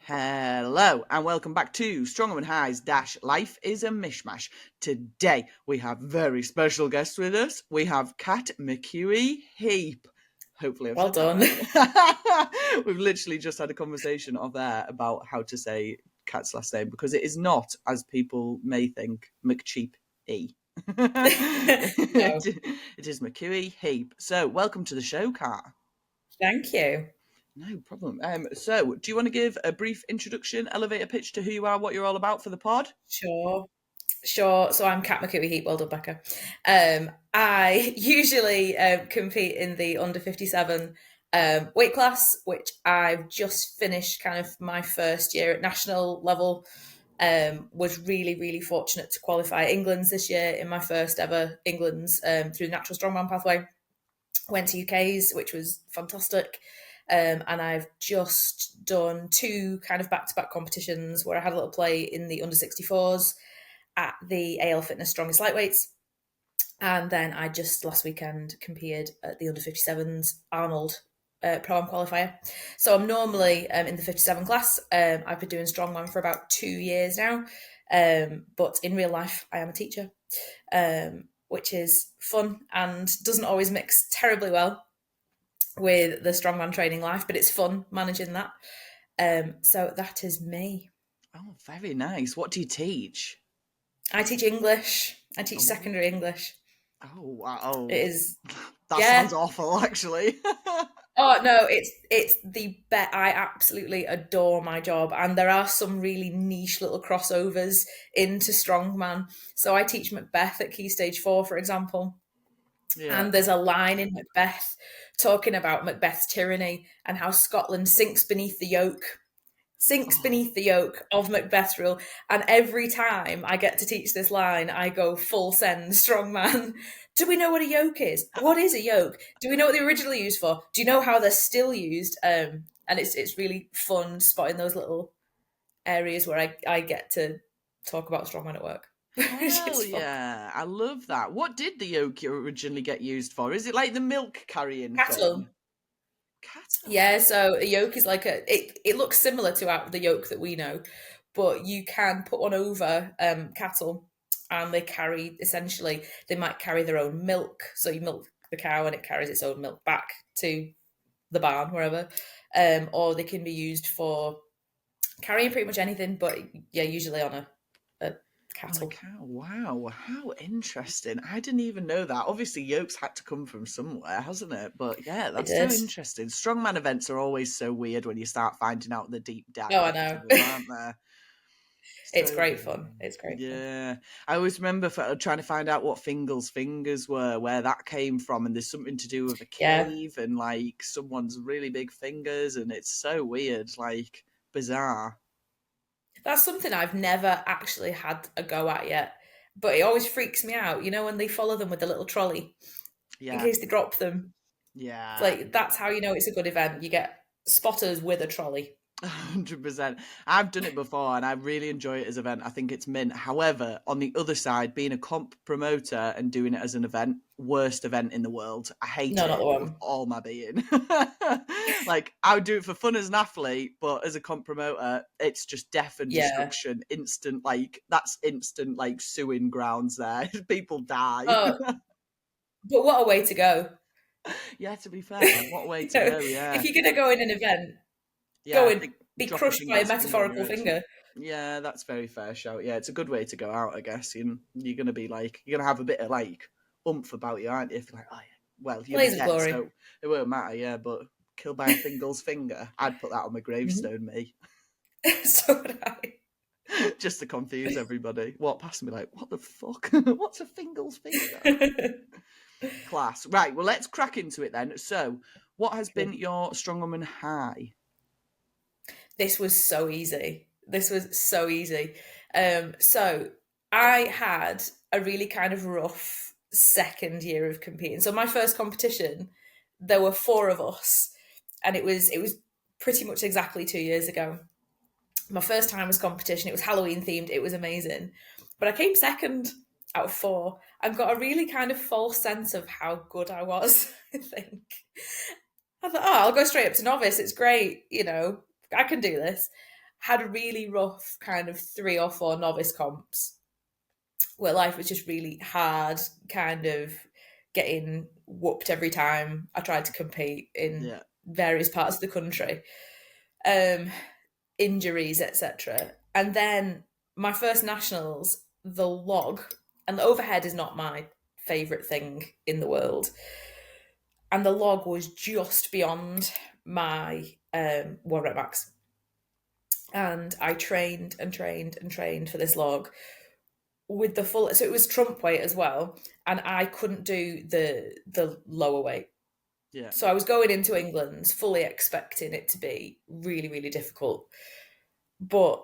Hello and welcome back to Strongman High's Life is a Mishmash. Today we have very special guests with us. We have Kat McCooey-Heap. Hopefully I've Well said done. that right. We've literally just had a conversation off air about how to say Kat's last name because it is not, as people may think, McCheapy. No. It is McCooey-Heap. So welcome to the show, Kat. Thank you. No problem. So, do you want to give a brief introduction, elevator pitch to who you are, what you're all about for the pod? Sure. So I'm Kat McCooey-Heap. Well done, Becca. I usually compete in the under 57 weight class, which I've just finished kind of my first year at national level. Was really, really fortunate to qualify England's this year in my first ever England's through the natural strongman pathway. Went to UK's, which was fantastic. And I've just done two kind of back-to-back competitions where I had a little play in the under 64s at the AL Fitness Strongest Lightweights. And then I just last weekend competed at the under 57s Arnold Pro-Am qualifier. So I'm normally in the 57 class. I've been doing Strongman for about 2 years now. But in real life, I am a teacher, which is fun and doesn't always mix terribly well with the strongman training life, but it's fun managing that. So that is me. Oh, very nice. What do you teach? I teach English. I teach secondary English. Oh, wow. It is. That sounds awful, actually. Oh no, it's the best. I absolutely adore my job, and there are some really niche little crossovers into strongman. So I teach Macbeth at Key Stage 4, for example. Yeah. And there's a line in Macbeth talking about Macbeth's tyranny and how Scotland sinks beneath the yoke of Macbeth's rule. And every time I get to teach this line, I go full send strongman. Do we know what a yoke is? What is a yoke? Do we know what they were originally used for? Do you know how they're still used? And it's really fun spotting those little areas where I get to talk about strongman at work. Hell yeah, I love that. What did the yoke originally get used for? Is it like the milk carrying cattle thing? Cattle? Yeah, so a yoke is like it looks similar to the yoke that we know, but you can put one over cattle and they might carry their own milk. So you milk the cow and it carries its own milk back to the barn, wherever. Or they can be used for carrying pretty much anything, but yeah, usually on a cattle. Wow, how interesting. I didn't even know that. Obviously, yokes had to come from somewhere, hasn't it? But yeah, that's so interesting. Strongman events are always so weird when you start finding out the deep dive. Oh, I know. Aren't there? It's great fun. It's great fun. Yeah. I always remember trying to find out what Fingal's fingers were, where that came from, and there's something to do with a cave and like someone's really big fingers, and it's so weird, like bizarre. That's something I've never actually had a go at yet, but it always freaks me out. You know, when they follow them with the little trolley in case they drop them. Yeah. It's like, that's how you know it's a good event. You get spotters with a trolley. 100%. I've done it before and I really enjoy it as an event. I think it's mint. However, on the other side, being a comp promoter and doing it as an event, worst event in the world. I hate it with all my being. Like, I would do it for fun as an athlete, but as a comp promoter, it's just death and destruction. Instant, like, that's instant, like, suing grounds there. People die. But what a way to go. Yeah, to be fair, what a way to go, yeah. If you're going to go in an event, go and be crushed by a metaphorical finger. Yeah, that's very fair shout. Yeah, it's a good way to go out, I guess. You're going to be like, you're going to have a bit of like oomph about you, aren't you? If you're like, oh yeah, well, you're dead, glory. So it won't matter, yeah, but killed by a Fingal's finger, I'd put that on my gravestone, me. So would I. Just to confuse everybody. Walk past me like, what the fuck? What's a Fingal's finger? Class. Right, well, let's crack into it then. So, what has been your Strongwoman high? This was so easy. So I had a really kind of rough second year of competing. So my first competition, there were 4 of us, and it was pretty much exactly 2 years ago. My first time was competition. It was Halloween themed. It was amazing. But I came second out of 4 and got a really kind of false sense of how good I was, I think. I thought, I'll go straight up to novice. It's great, you know, I can do this. had a really rough kind of 3 or 4 novice comps where life was just really hard, kind of getting whooped every time I tried to compete in various parts of the country. Injuries, etc. And then my first nationals, the log, and the overhead is not my favourite thing in the world. And the log was just beyond my 1 rep max. And I trained and trained and trained for this log with the full, so it was trump weight as well, and I couldn't do the lower weight. Yeah. So I was going into England fully expecting it to be really, really difficult. But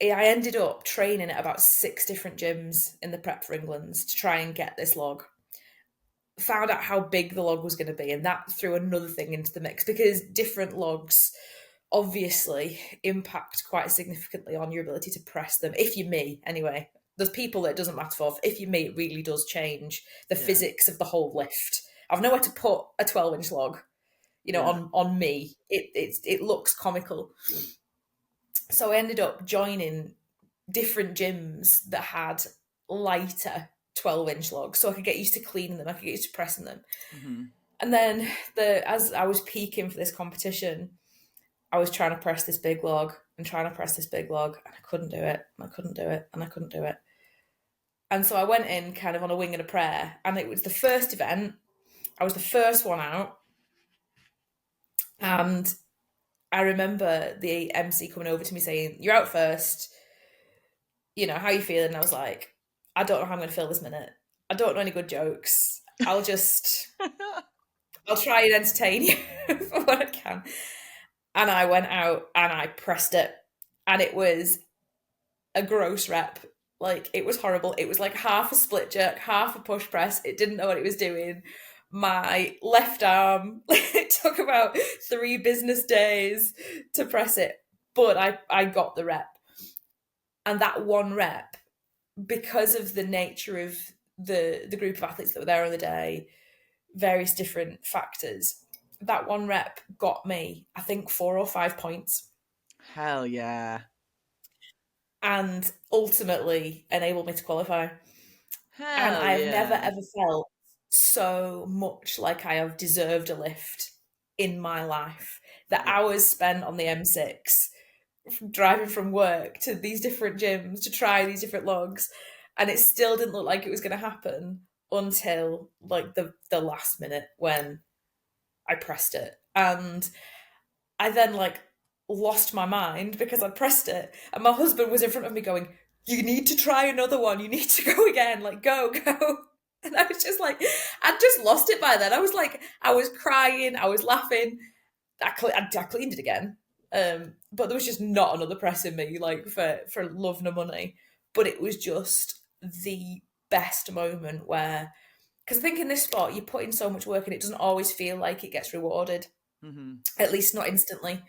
I ended up training at about 6 different gyms in the prep for England to try and get this log. Found out how big the log was going to be, and that threw another thing into the mix, because different logs obviously impact quite significantly on your ability to press them. If you're me, anyway. There's people that it doesn't matter for. If you're me, it really does change the physics of the whole lift. I've nowhere to put a 12-inch log, you know, on me. It looks comical. So I ended up joining different gyms that had lighter 12-inch logs, so I could get used to cleaning them, I could get used to pressing them. Mm-hmm. And then as I was peaking for this competition, I was trying to press this big log and trying to press this big log, and I couldn't do it, and I couldn't do it, and I couldn't do it. And so I went in kind of on a wing and a prayer, and it was the first event. I was the first one out, and I remember the MC coming over to me saying, "You're out first. You know, how are you feeling?" And I was like, "I don't know how I'm going to feel this minute. I don't know any good jokes. I'll try and entertain you for what I can." And I went out and I pressed it, and it was a gross rep. Like, it was horrible. It was like half a split jerk, half a push press. It didn't know what it was doing. My left arm, it took about 3 business days to press it, but I got the rep. And that 1 rep, because of the nature of the group of athletes that were there on the day, various different factors, that 1 rep got me, I think, 4 or 5 points. Hell yeah. And ultimately enabled me to qualify. And I have never ever felt so much like I have deserved a lift in my life. The hours spent on the M6, driving from work to these different gyms to try these different logs, and it still didn't look like it was going to happen until like the last minute when I pressed it. And I then like lost my mind because I pressed it, and my husband was in front of me going, "You need to try another one, you need to go again, like go." And I was just like, I'd just lost it by then. I was like, I was crying, I was laughing. I cleaned it again, but there was just not another press in me, like for love nor money. But it was just the best moment where, because I think in this sport you put in so much work and it doesn't always feel like it gets rewarded, at least not instantly.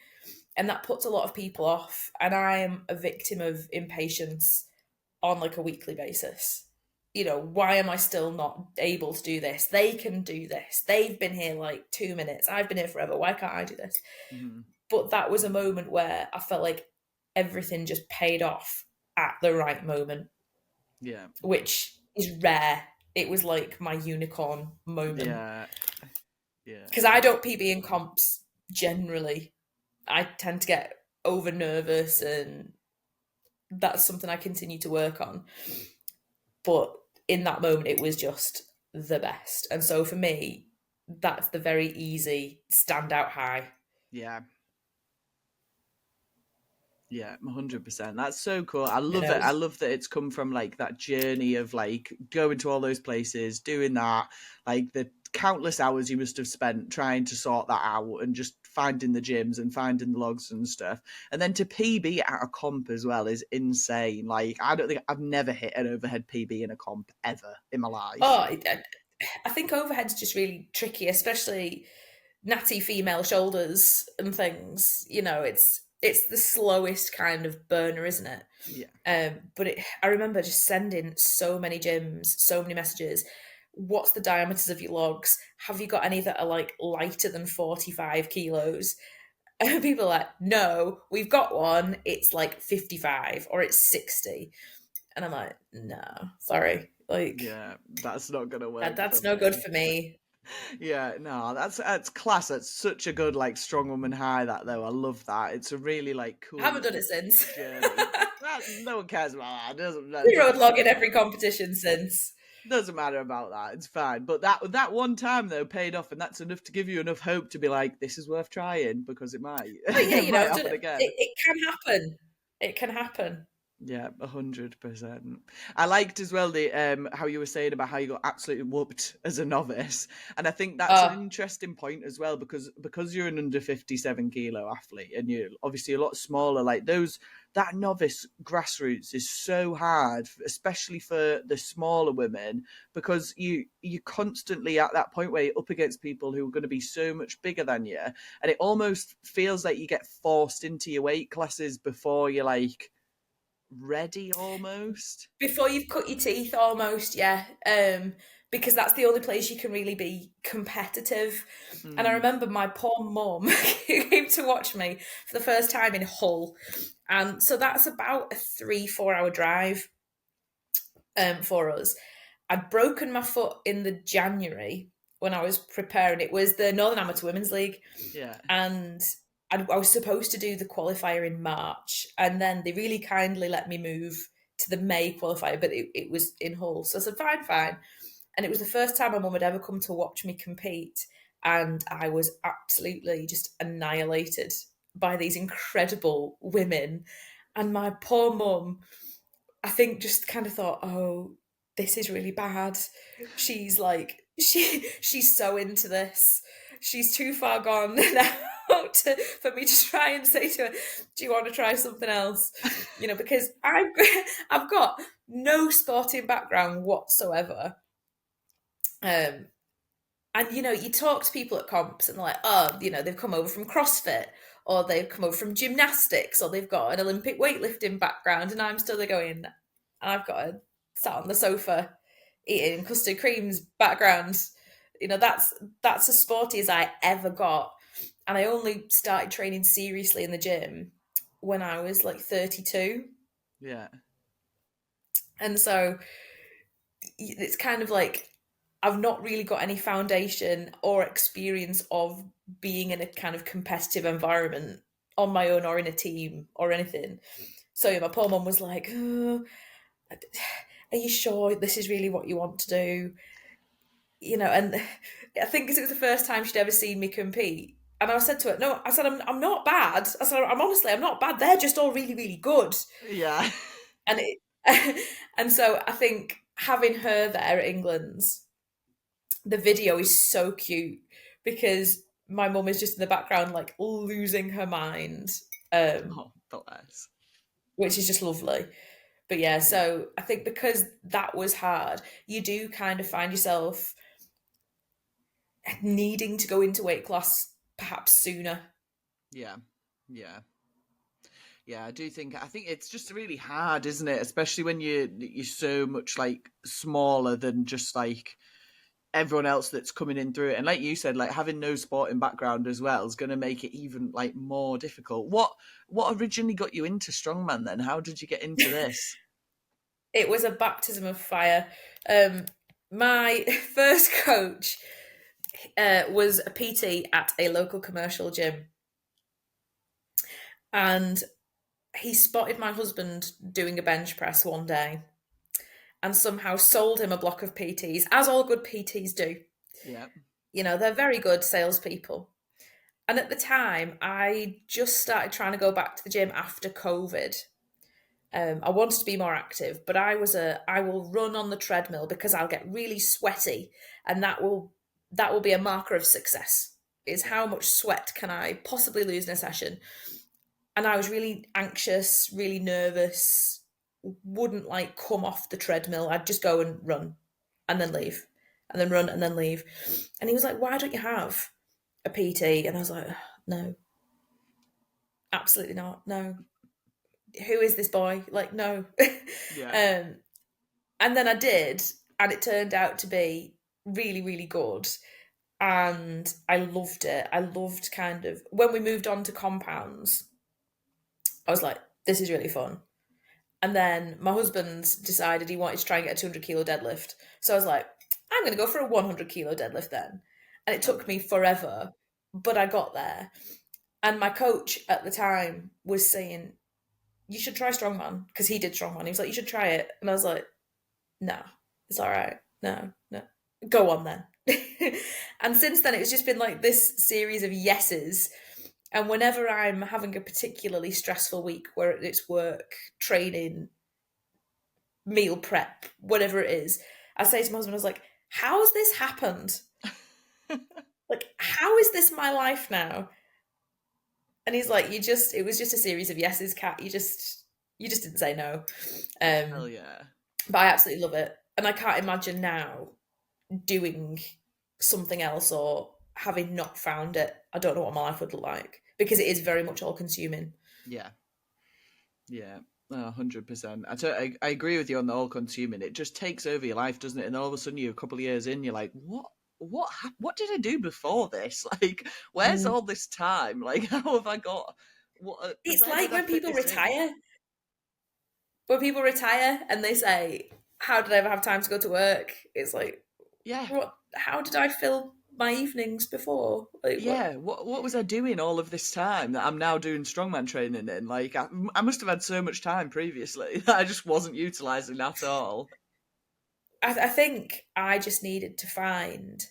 And that puts a lot of people off. And I am a victim of impatience on like a weekly basis. You know, why am I still not able to do this? They can do this. They've been here like 2 minutes. I've been here forever. Why can't I do this? But that was a moment where I felt like everything just paid off at the right moment. Yeah. Which is rare. It was like my unicorn moment. Yeah. Yeah. Because I don't PB in comps generally. I tend to get over nervous, and that's something I continue to work on. But in that moment, it was just the best. And so for me, that's the very easy standout high. Yeah. Yeah, 100%. That's so cool. I love it. I love that it's come from like that journey of like going to all those places, doing that, like the countless hours you must have spent trying to sort that out and just finding the gyms and finding the logs and stuff. And then to PB at a comp as well is insane. Like, I don't think I've never hit an overhead PB in a comp ever in my life. Oh, I think overhead's just really tricky, especially natty female shoulders and things. You know, it's the slowest kind of burner, isn't it? Yeah. But I remember just sending so many gyms, so many messages. What's the diameters of your logs? Have you got any that are like lighter than 45 kilos? And people are like, no, we've got one. It's like 55 or it's 60. And I'm like, no, sorry. Like, Yeah, that's not gonna work. that's For no good me. for me. Yeah, no, that's class. That's such a good like strong woman high. That though, I love that. It's a really like I cool haven't done it since. journey. Well, no one cares about that. That We road doesn't log in every competition since. doesn't matter about that. It's fine. But that one time though paid off, and that's enough to give you enough hope to be like, this is worth trying because it might But yeah, it you know, might I've done happen it. again. It can happen. It can happen. Yeah, 100%. I liked as well the how you were saying about how you got absolutely whooped as a novice, and I think that's an interesting point as well because you're an under 57 kilo athlete and you're obviously a lot smaller. Like that novice grassroots is so hard, especially for the smaller women, because you're constantly at that point where you're up against people who are going to be so much bigger than you, and it almost feels like you get forced into your weight classes before you're like ready almost before you've cut your teeth almost, yeah. Because that's the only place you can really be competitive. And I remember my poor mum came to watch me for the first time in Hull, and so that's about a 3-4 hour drive for us. I'd broken my foot in the January when I was preparing. It was the Northern Amateur Women's League, yeah and I was supposed to do the qualifier in March, and then they really kindly let me move to the May qualifier, but it was in Hull. So I said, fine. And it was the first time my mum had ever come to watch me compete, and I was absolutely just annihilated by these incredible women. And my poor mum, I think, just kind of thought, oh, this is really bad. She's like, she's so into this. She's too far gone now for me to try and say to her, do you want to try something else? You know, because I've got no sporting background whatsoever. And, you know, you talk to people at comps and they're like, oh, you know, they've come over from CrossFit or they've come over from gymnastics or they've got an Olympic weightlifting background. And I'm still there going, and I've got a sat on the sofa eating custard creams background. You know, that's as sporty as I ever got. And I only started training seriously in the gym when I was like 32. yeah And so it's kind of like I've not really got any foundation or experience of being in a kind of competitive environment on my own or in a team or anything. So my poor mum was like, oh, are you sure this is really what you want to do? You know, and I think it was the first time she'd ever seen me compete. And I said to her, no, I said, I'm not bad. I said, I'm not bad. They're just all really, really good. yeah And and so I think having her there at England's, the video is so cute because my mum is just in the background like losing her mind, oh bless. which is just lovely. But yeah, so I think because that was hard, you do kind of find yourself needing to go into weight class perhaps sooner. yeah yeah yeah I think it's just really hard, isn't it, especially when you're so much like smaller than just like everyone else that's coming in through it, and like you said, like having no sporting background as well is going to make it even like more difficult. What originally got you into strongman then? How did you get into this? It was a baptism of fire. My first coach was a PT at a local commercial gym, and he spotted my husband doing a bench press one day and somehow sold him a block of PTs, as all good PTs do. Yeah. You know, they're very good salespeople. And at the time, I just started trying to go back to the gym after COVID. I wanted to be more active, but I will run on the treadmill because I'll get really sweaty, and that will be a marker of success. Is how much sweat can I possibly lose in a session? And I was really anxious, really nervous, wouldn't like come off the treadmill. I'd just go and run and then leave and then run and then leave. And he was like, why don't you have a PT? And I was like, no, absolutely not. No. Who is this boy? Like, no. Yeah. And then I did, and it turned out to be really, really good. and I loved it. I loved kind of when we moved on to compounds, I was like, this is really fun. And then my husband decided he wanted to try and get a 200 kilo deadlift. So I was like, I'm going to go for a 100 kilo deadlift then. And it took me forever, but I got there. And my coach at the time was saying, you should try strongman, because he did strongman. He was like, you should try it. And I was like, no, it's all right. No. Go on then. And since then, it's just been like this series of yeses. And whenever I'm having a particularly stressful week, where it's work, training, meal prep, whatever it is, I say to my husband, I was like, how has this happened? Like, how is this my life now? And he's like, it was just a series of yeses, Kat. You just didn't say no. Hell yeah. But I absolutely love it. And I can't imagine now doing something else or having not found it. I don't know what my life would look like, because it is very much all consuming. Yeah. 100%. I agree with you on the all consuming. It just takes over your life, doesn't it? And all of a sudden, you're a couple of years in, you're like, what did I do before this? Like, where's all this time? Like, how have I got? It's like when people retire. When people retire and they say, how did I ever have time to go to work? It's like, yeah, how did I fill my evenings before? Like, yeah, what was I doing all of this time that I'm now doing strongman training in? Like, I must have had so much time previously that I just wasn't utilising at all. I think I just needed to find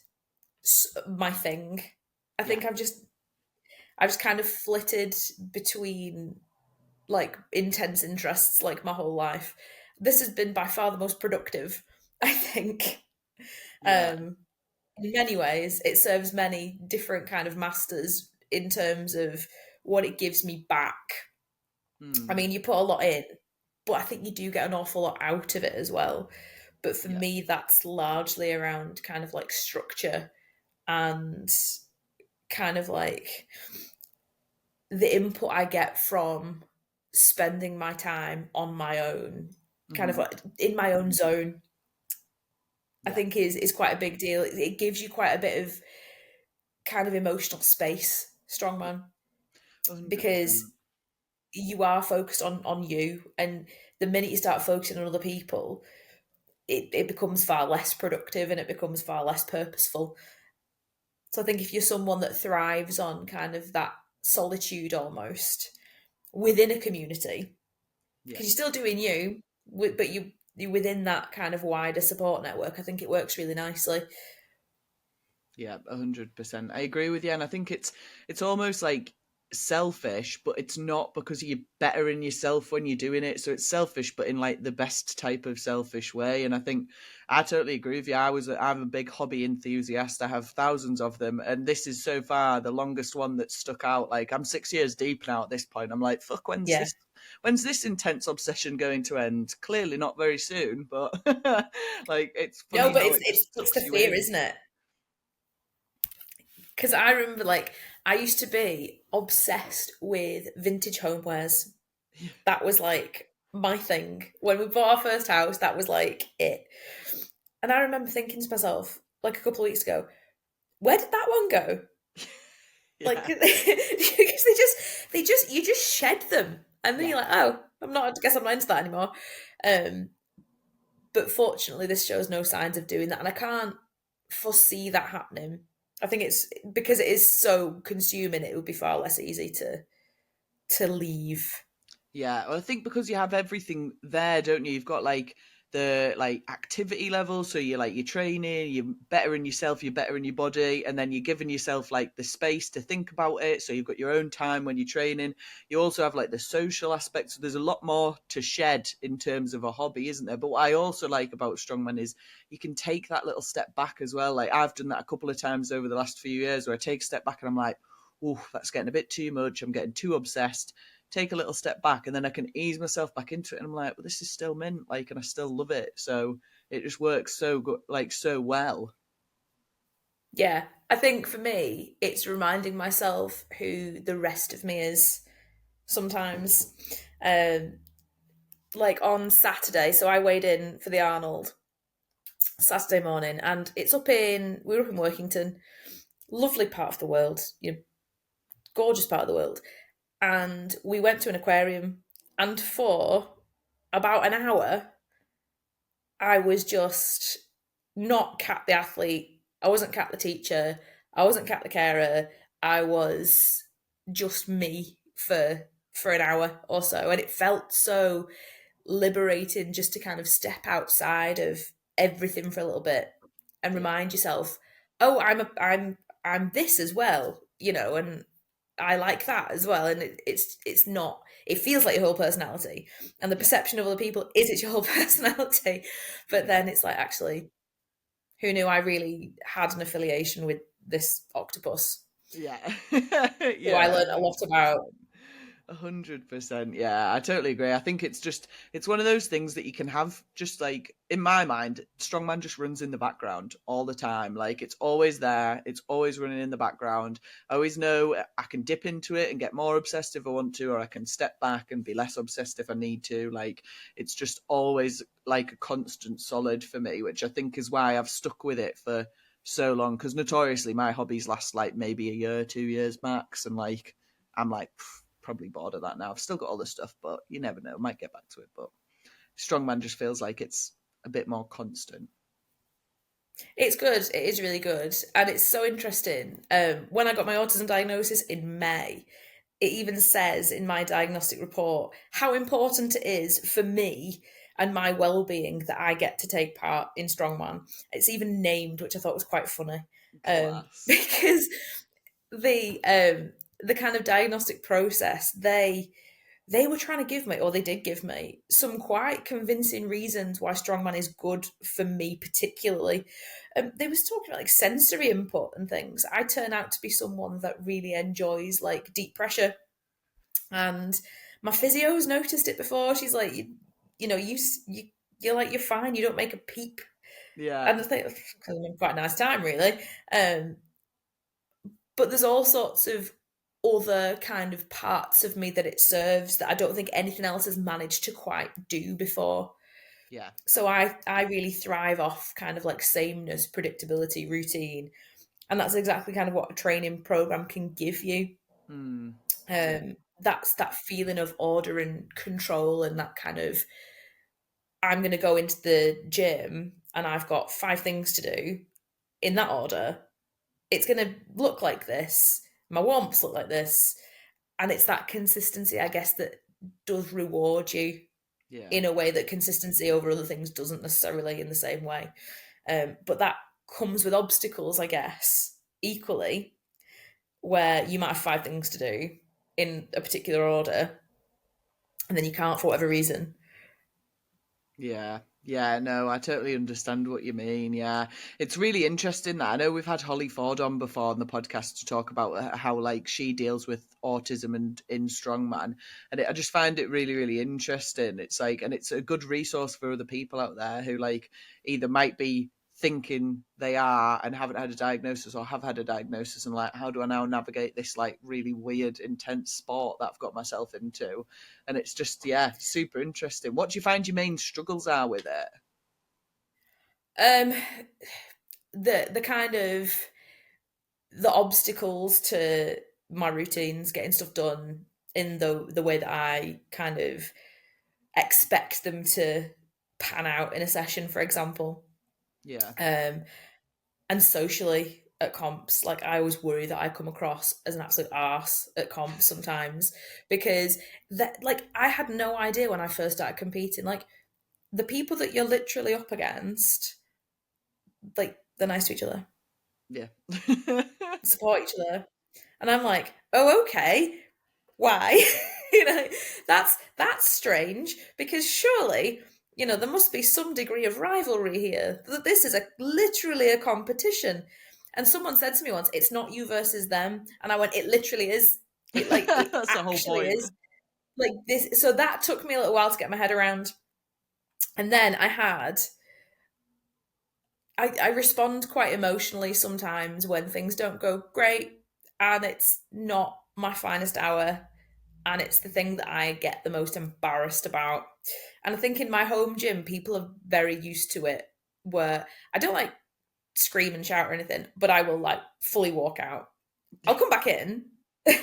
my thing. I think I've just kind of flitted between like intense interests like my whole life. This has been by far the most productive, I think. Yeah. In many ways, it serves many different kind of masters in terms of what it gives me back. I mean, you put a lot in, but I think you do get an awful lot out of it as well. But for me, that's largely around kind of like structure and kind of like the input I get from spending my time on my own, kind of like in my own zone. I think is quite a big deal. It gives you quite a bit of kind of emotional space, strongman, 100%. because you are focused on you, and the minute you start focusing on other people, it becomes far less productive and it becomes far less purposeful. So I think if you're someone that thrives on kind of that solitude almost within a community, because you're still doing you, but you're within that kind of wider support network, I think it works really nicely. Yeah, 100%. I agree with you, and I think it's almost like selfish, but it's not, because you're bettering yourself when you're doing it. So it's selfish, but in like the best type of selfish way. And I think I totally agree with you. I'm a big hobby enthusiast. I have thousands of them, and this is so far the longest one that's stuck out. Like, I'm 6 years deep now at this point. I'm like, fuck, when's this intense obsession going to end? Clearly not very soon, but like, it's funny. No, but how it's the fear, isn't it? Because I remember, like, I used to be obsessed with vintage homewares. That was like my thing. When we bought our first house, that was like it. And I remember thinking to myself, like a couple of weeks ago, where did that one go? Like, because you just shed them, and then you're like, oh, I guess I'm not into that anymore. But fortunately, this shows no signs of doing that, and I can't foresee that happening. I think it's because it is so consuming, it would be far less easy to leave. Yeah, well, I think because you have everything there, don't you? You've got like the activity level, so you're training, you're bettering yourself, you're bettering your body, and then you're giving yourself like the space to think about it. So you've got your own time when you're training. You also have like the social aspect. So there's a lot more to shed in terms of a hobby, isn't there? But what I also like about strongman is you can take that little step back as well. Like, I've done that a couple of times over the last few years, where I take a step back and I'm like, oh, that's getting a bit too much. I'm getting too obsessed. Take a little step back, and then I can ease myself back into it, and I'm like, well, this is still mint, like, and I still love it. So it just works so good, like, so well. Yeah, I think for me, it's reminding myself who the rest of me is sometimes. Like on Saturday, so I weighed in for the Arnold Saturday morning, and we were up in Workington, lovely part of the world, gorgeous part of the world. And we went to an aquarium, and for about an hour, I was just not Kat the athlete. I wasn't Kat the teacher. I wasn't Kat the carer. I was just me for an hour or so, and it felt so liberating just to kind of step outside of everything for a little bit and remind yourself, oh, I'm this as well, and I like that as well. And it's not, it feels like your whole personality, and the perception of other people is it's your whole personality, but then it's like, actually, who knew I really had an affiliation with this octopus? Yeah. Who I learned a lot about. 100%. Yeah, I totally agree. I think it's one of those things that you can have, just like, in my mind, strongman just runs in the background all the time. Like, it's always there. It's always running in the background. I always know I can dip into it and get more obsessed if I want to, or I can step back and be less obsessed if I need to. Like, it's just always like a constant solid for me, which I think is why I've stuck with it for so long. Because notoriously my hobbies last like maybe a year, 2 years max. And like, I'm like, probably bored of that now. I've still got all this stuff, but you never know. Might get back to it. But strongman just feels like it's a bit more constant. It's good. It is really good. And it's so interesting. When I got my autism diagnosis in May, it even says in my diagnostic report how important it is for me and my well-being that I get to take part in Strongman. It's even named, which I thought was quite funny, Class. because the kind of diagnostic process, they were trying to give me, or they did give me, some quite convincing reasons why strongman is good for me particularly. They was talking about like sensory input and things. I turn out to be someone that really enjoys like deep pressure, and my physio's noticed it before. She's like, you're like, you're fine. You don't make a peep. Yeah. And I think because I'm having quite a nice time, really. But there's all sorts of other kind of parts of me that it serves that I don't think anything else has managed to quite do before. Yeah. So I really thrive off kind of like sameness, predictability, routine. And that's exactly kind of what a training program can give you. Mm. That's that feeling of order and control, and that kind of, I'm going to go into the gym and I've got 5 things to do in that order. It's going to look like this. My warm-ups look like this. And it's that consistency, I guess, that does reward you Yeah. in a way that consistency over other things doesn't necessarily in the same way. But that comes with obstacles, I guess, equally, where you might have 5 things to do in a particular order, and then you can't for whatever reason. Yeah. Yeah, no, I totally understand what you mean. Yeah, it's really interesting that I know we've had Holly Ford on before on the podcast to talk about how like she deals with autism and in Strongman, and I just find it really, really interesting. It's like, and it's a good resource for other people out there who like either might be thinking they are and haven't had a diagnosis, or have had a diagnosis and like, how do I now navigate this like really weird, intense sport that I've got myself into? And it's just, yeah, super interesting. What do you find your main struggles are with it? Um, the kind of the obstacles to my routines, getting stuff done in the way that I kind of expect them to pan out in a session, for example. Yeah. And socially at comps, like I always worry that I come across as an absolute arse at comps sometimes, because that, like, I had no idea when I first started competing, like the people that you're literally up against, like they're nice to each other, Yeah. support each other, and I'm like, oh, okay, why? That's strange, because surely, there must be some degree of rivalry here, that this is literally a competition. And someone said to me once, it's not you versus them, and I went, it literally is. It That's the whole actually point. is like this. So that took me a little while to get my head around. And then I respond quite emotionally sometimes when things don't go great, and it's not my finest hour, and it's the thing that I get the most embarrassed about. And I think in my home gym, people are very used to it, where I don't like scream and shout or anything, but I will like fully walk out. I'll come back in. But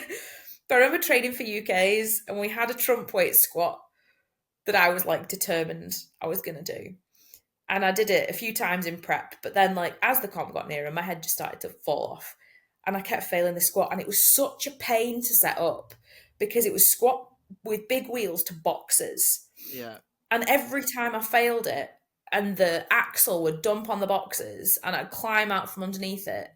I remember training for UKs and we had a trump weight squat that I was like determined I was going to do. And I did it a few times in prep, but then like as the comp got nearer, my head just started to fall off. And I kept failing the squat, and it was such a pain to set up because it was squat with big wheels to boxes. Yeah. And every time I failed it and the axle would dump on the boxes and I'd climb out from underneath it,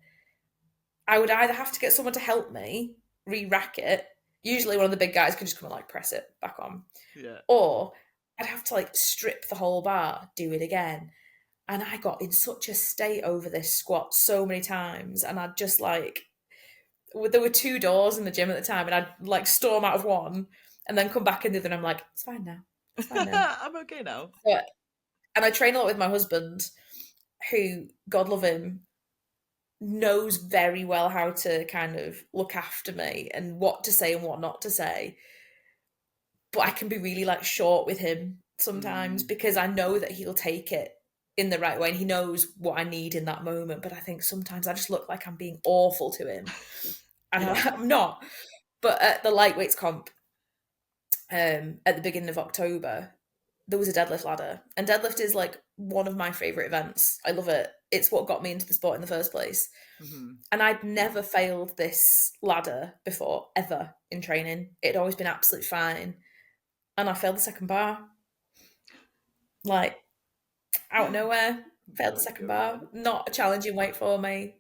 I would either have to get someone to help me re-rack it. Usually one of the big guys can just come and like press it back on. Yeah. Or I'd have to like strip the whole bar, do it again. And I got in such a state over this squat so many times. And I'd just like, there were 2 doors in the gym at the time, and I'd like storm out of one and then come back in the other, and I'm like, it's fine now. It's fine now. I'm okay now. And I train a lot with my husband, who, God love him, knows very well how to kind of look after me and what to say and what not to say. But I can be really like short with him sometimes because I know that he'll take it in the right way and he knows what I need in that moment. But I think sometimes I just look like I'm being awful to him. And I'm not. But at the lightweights comp at the beginning of October, there was a deadlift ladder. And deadlift is like one of my favourite events. I love it. It's what got me into the sport in the first place. Mm-hmm. And I'd never failed this ladder before, ever, in training. It'd always been absolutely fine. And I failed the second bar. Like, out of nowhere, failed the second bar. Not a challenging weight for me.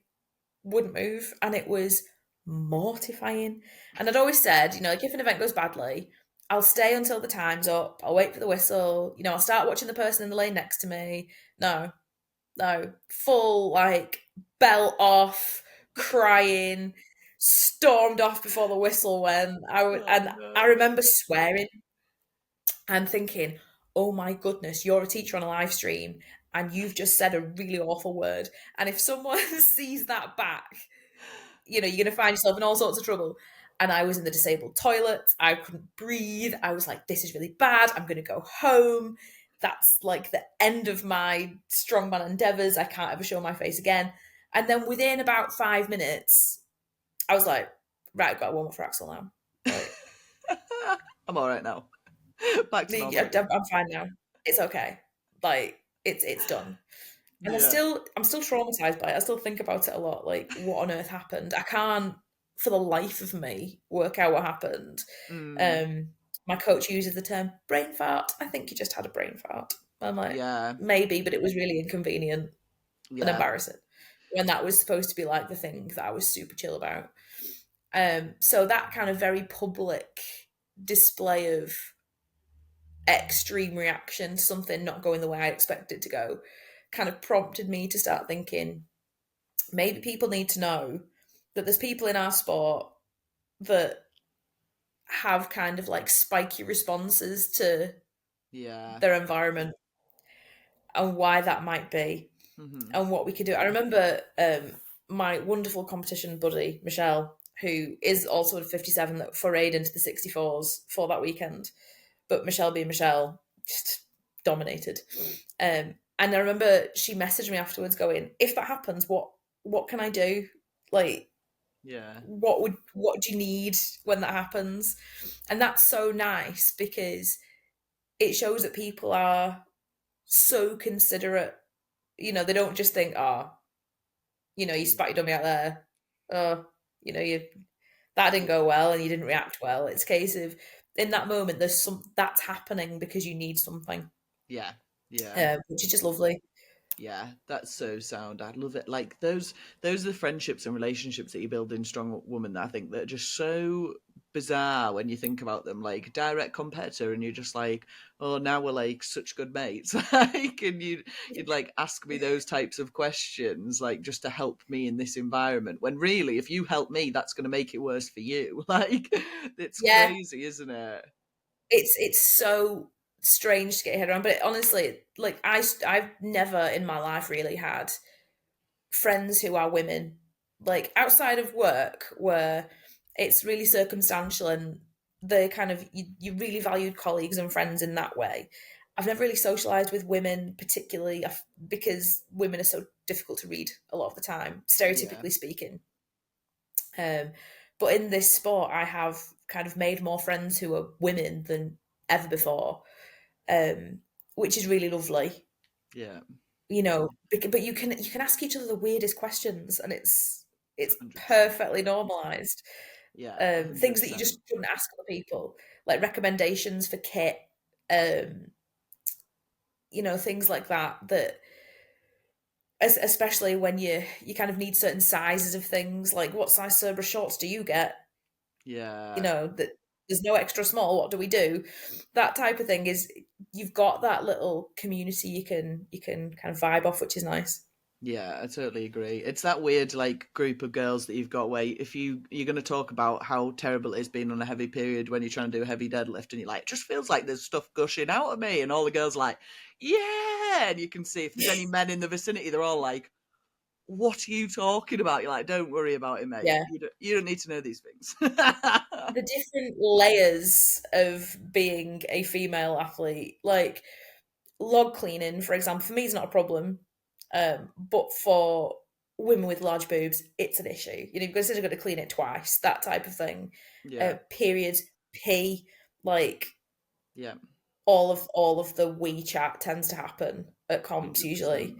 Wouldn't move. And it was mortifying. And I'd always said, you know, like if an event goes badly, I'll stay until the time's up. I'll wait for the whistle. You know, I'll start watching the person in the lane next to me. No. Full, like, belt off, crying, stormed off before the whistle went. I remember swearing and thinking, oh my goodness, you're a teacher on a live stream and you've just said a really awful word. And if someone sees that back, you know, you're going to find yourself in all sorts of trouble. And I was in the disabled toilet. I couldn't breathe. I was like, this is really bad. I'm going to go home. That's like the end of my strongman endeavours. I can't ever show my face again. And then within about 5 minutes, I was like, right, I've got a warm up for Axel now. Like, I'm all right now. Back to normal. I'm fine now. It's okay. Like, it's done. And I'm still traumatized by it. I still think about it a lot. Like, what on earth happened? I can't, for the life of me, work out what happened. My coach uses the term brain fart. I think you just had a brain fart. I'm like, maybe, but it was really inconvenient and embarrassing when that was supposed to be like the thing that I was super chill about. So that kind of very public display of extreme reaction to something not going the way I expected it to go kind of prompted me to start thinking, maybe people need to know that there's people in our sport that have kind of like spiky responses to their environment and why that might be and what we could do. I remember my wonderful competition buddy, Michelle, who is also at 57, that forayed into the 64s for that weekend. But Michelle being Michelle, just dominated. And I remember she messaged me afterwards going, if that happens, what can I do? Like, what do you need when that happens? And that's so nice because it shows that people are so considerate. You know, they don't just think, you know, you spat your dummy out there. You know, that didn't go well and you didn't react well. It's a case of, in that moment, that's happening because you need something. Yeah. Which is just lovely. Yeah, that's so sound. I love it. Like those are the friendships and relationships that you build in Strongwoman that I think that are just so bizarre when you think about them. Like direct competitor, and you're just like, oh, now we're like such good mates. Like, and you'd like ask me those types of questions, like just to help me in this environment. When really, if you help me, that's going to make it worse for you. Like, it's crazy, isn't it? It's so strange to get your head around, but honestly, like I've never in my life really had friends who are women, like outside of work, where it's really circumstantial and they kind of you really valued colleagues and friends in that way. I've never really socialized with women, particularly because women are so difficult to read a lot of the time, stereotypically speaking. But in this sport, I have kind of made more friends who are women than ever before, which is really lovely. Yeah. You know, but you can ask each other the weirdest questions, and it's 100%. perfectly normalized. Yeah, things that you just couldn't ask other people, like recommendations for kit, you know, things like that. That especially when you kind of need certain sizes of things, like what size Cerberus shorts do you get? Yeah. You know, that there's no extra small. What do we do? That type of thing is, you've got that little community you can kind of vibe off, which is nice. Yeah, I totally agree. It's that weird like group of girls that you've got where if you're going to talk about how terrible it is being on a heavy period when you're trying to do a heavy deadlift, and you're like, it just feels like there's stuff gushing out of me, and all the girls are like, yeah, and you can see if there's any men in the vicinity, they're all like, what are you talking about? You're like, don't worry about it, mate. Yeah. You don't need to know these things. The different layers of being a female athlete, like log cleaning, for example, for me is not a problem. But for women with large boobs, it's an issue. You know, because they're going to clean it twice, that type of thing. Yeah. Periods, pee, like Yeah. all of the wee chat tends to happen at comps 100%. usually.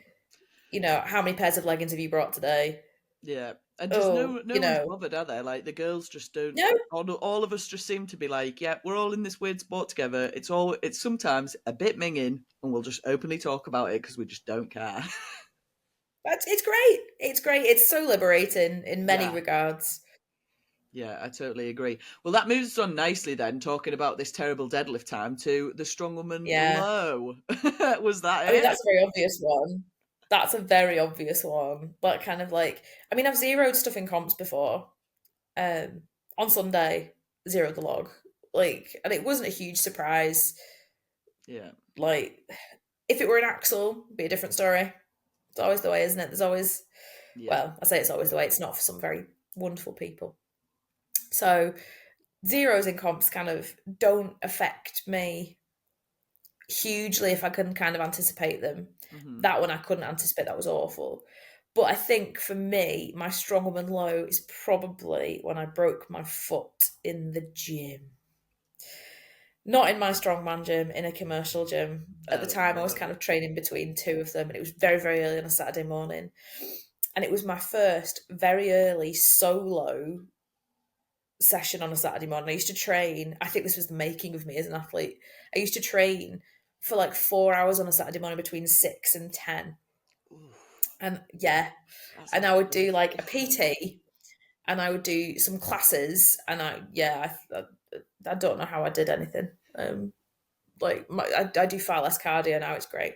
You know, how many pairs of leggings have you brought today? Yeah, and just no You one's know, bothered, are they? Like the girls just don't. no, All of us just seem to be like, yeah, we're all in this weird sport together. It's sometimes a bit minging, and we'll just openly talk about it because we just don't care. it's great. It's great. It's so liberating in many Yeah. regards. Yeah, I totally agree. Well, that moves us on nicely then, talking about this terrible deadlift time to the Strongwoman Yeah. low. Was that I mean, it? that's a very obvious one. That's a very obvious one. But kind of like, I mean, I've zeroed stuff in comps before. On Sunday, zeroed the log. Like, and it wasn't a huge surprise. Yeah. Like, if it were an axle, it'd be a different story. It's always the way, isn't it? There's always, Yeah. well, I say it's always the way. It's not for some very wonderful people. So zeros in comps kind of don't affect me hugely if I can kind of anticipate them. Mm-hmm. That one I couldn't anticipate. That was awful. But I think for me, my Strongwoman low is probably when I broke my foot in the gym. Not in my strongman gym, in a commercial gym. At the time, I was kind of training between two of them, and it was very, very early on a Saturday morning. And it was my first very early solo session on a Saturday morning. I used to train. I think this was the making of me as an athlete. I used to train for like 4 hours on a Saturday morning between 6 and 10. And yeah, and I would do like a PT, and I would do some classes, and I don't know how I did anything. I do far less cardio now. It's great.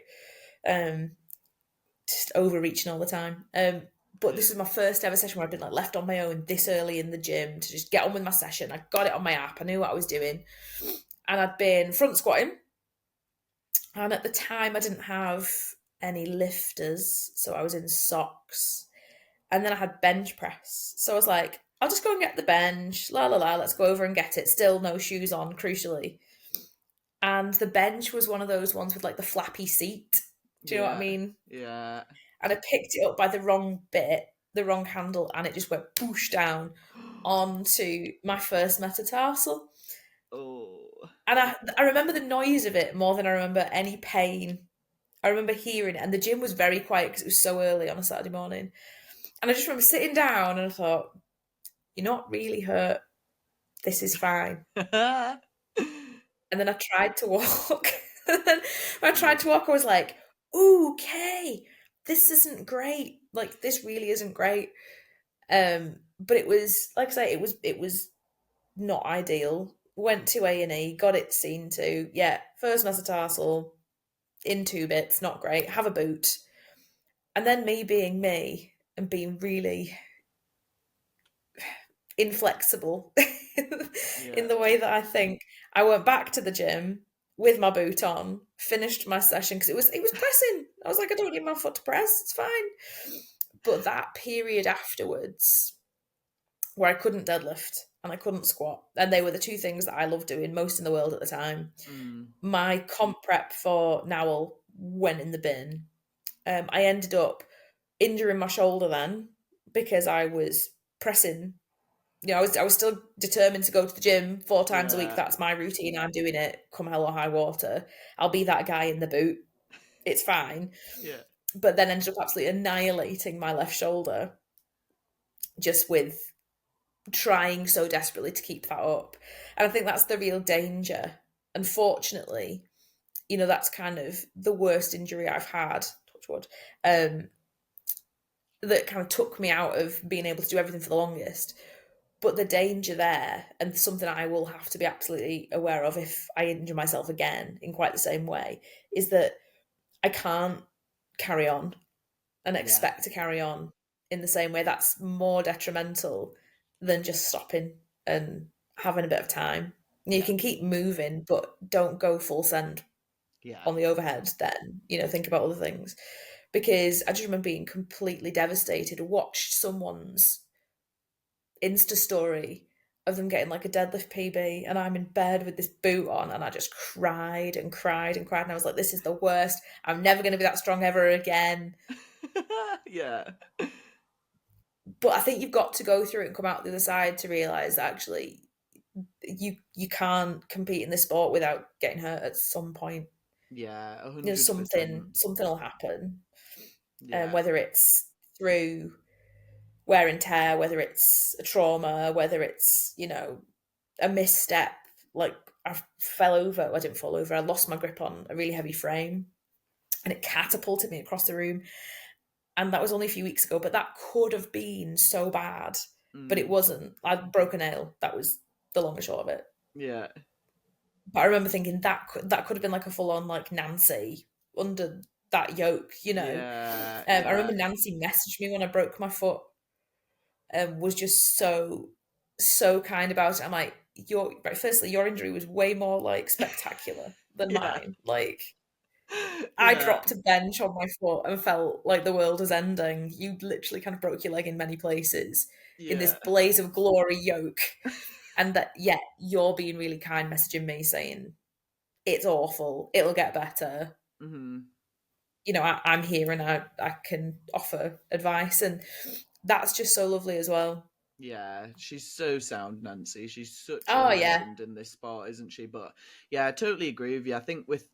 Just overreaching all the time. But this is my first ever session where I've been like left on my own this early in the gym to just get on with my session. I got it on my app. I knew what I was doing, and I'd been front squatting. And at the time, I didn't have any lifters, so I was in socks. And then I had bench press. So I was like, I'll just go and get the bench. La la la, let's go over and get it. Still no shoes on, crucially. And the bench was one of those ones with like the flappy seat. Do you know what I mean? Yeah. And I picked it up by the wrong bit, the wrong handle, and it just went boosh down onto my first metatarsal. Oh. And I remember the noise of it more than I remember any pain. I remember hearing it, and the gym was very quiet because it was so early on a Saturday morning. And I just remember sitting down and I thought, you're not really hurt. This is fine. And then I tried to walk. And then when I tried to walk, I was like, okay, this isn't great. Like, this really isn't great. But it was, like I say, it was not ideal. Went to A&E, got it seen to. Yeah, first metatarsal, in 2 bits, not great. Have a boot. And then me being me and being really inflexible in the way that I think, I went back to the gym with my boot on, finished my session because it was pressing. I was like, I don't need my foot to press, it's fine. But that period afterwards where I couldn't deadlift and I couldn't squat. And they were the two things that I loved doing most in the world at the time. My comp prep for Nowell went in the bin. I ended up injuring my shoulder then because I was pressing. I was still determined to go to the gym 4 times a week. That's my routine. I'm doing it come hell or high water. I'll be that guy in the boot. It's fine. Yeah. But then ended up absolutely annihilating my left shoulder just with trying so desperately to keep that up. And I think that's the real danger. Unfortunately, that's kind of the worst injury I've had, touch wood, that kind of took me out of being able to do everything for the longest. But the danger there, and something I will have to be absolutely aware of if I injure myself again in quite the same way, is that I can't carry on and expect to carry on in the same way. That's more detrimental than just stopping and having a bit of time. You can keep moving, but don't go full send on the overhead then. Think about other things. Because I just remember being completely devastated. Watched someone's Insta story of them getting like a deadlift PB, and I'm in bed with this boot on, and I just cried and cried and cried, and I was like, this is the worst. I'm never going to be that strong ever again. Yeah. But I think you've got to go through it and come out the other side to realise that actually you can't compete in this sport without getting hurt at some point. Yeah, 100%. Something will happen. Whether it's through wear and tear, whether it's a trauma, whether it's, a misstep. Like I fell over. Well, I didn't fall over. I lost my grip on a really heavy frame and it catapulted me across the room. And that was only a few weeks ago, but that could have been so bad, but it wasn't. I broke a nail. That was the long and short of it. Yeah. But I remember thinking that could have been like a full on like Nancy under that yoke, Yeah. I remember Nancy messaged me when I broke my foot and was just so kind about it. I'm like, firstly, your injury was way more like spectacular than mine. Like, I dropped a bench on my foot and felt like the world was ending. You literally kind of broke your leg in many places in this blaze of glory yoke. And that, you're being really kind, messaging me saying, it's awful, it'll get better. I'm here and I can offer advice. And that's just so lovely as well. Yeah, she's so sound, Nancy. She's such a legend in this sport, isn't she? But yeah, I totally agree with you. I think with